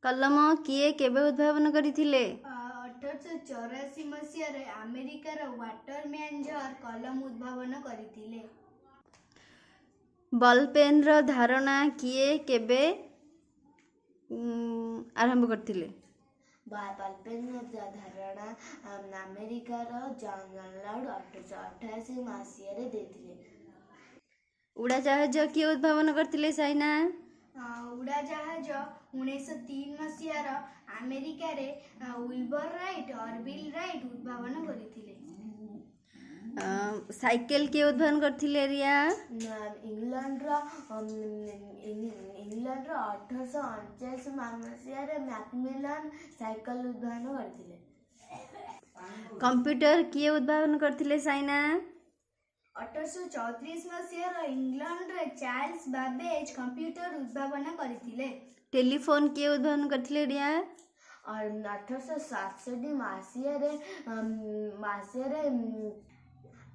कलम किए केबे उद्भावन करथिले? 1884 मसीह अमेरिकार वाटरमैन जर कलम उद्भावन करथिले। बल पेन रो धारणा किए केबे आरंभ करथिले? बलपेन धारणा अमेरिकार जॉन लॉर्ड 1888 मसीह देथिले। उड़ाजाहाज किए उद्भावन करथिले साइना? उड़ाजाहाज 1903 मसीहार अमेरिकार विल्बर राइट ऑरविल राइट उद्भावन करथिले। साइकेल किए उद्भावन करथिले रिया? इंग्लैंड रो 1849 मसीहार मैकमिलन साइकिल उद्भावन करथिले। कंप्यूटर किए उद्भावन करथिले साइना? 1834 मसीहार इंग्लैंड रे चार्ल्स बाबेज कंप्यूटर उद्भावन करथिले। टेलीफोन किए उद्भावन करथिले रिया? और 1867 मसीहार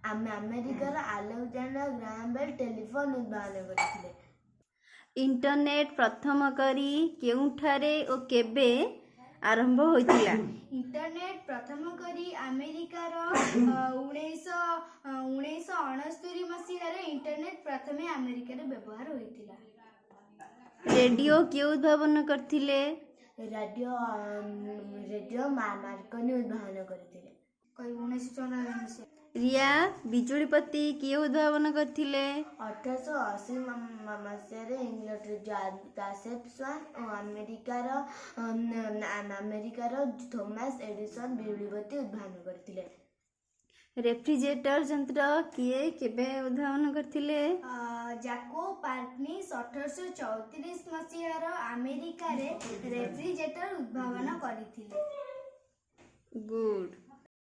अमेरिकार अलेक्जेंडर ग्राहम बेल टेलीफोन उद्भावन करथिले। इंटरनेट प्रथम करी केउठारे ओ केबे आरंभ होइतिला? इंटरनेट प्रथम करी अमेरिकार 1969 मसीहार इंटरनेट प्रथमे अमेरिकार व्यवहार होइतिला। रेडियो किए उद्भावन करथिले? रेडियो मार्कनी उद्भावन करथिले। 1994 मसीहा। रिया बिजुलीपति किए उद्भावन करथिले? 1880 मसीहार इंग्लैंड जोसेफ स्वान और अमेरिकार थॉमस एडिसन बिजुलीबत्ती उद्भावन करथिले। रेफ्रिजरेटर यंत्र किए केबे उद्भावन करथिले? जाकोब पार्किंस 1834 मसीहार अमेरिकार रेफ्रिजरेटर उद्भावन करथिले। गुड।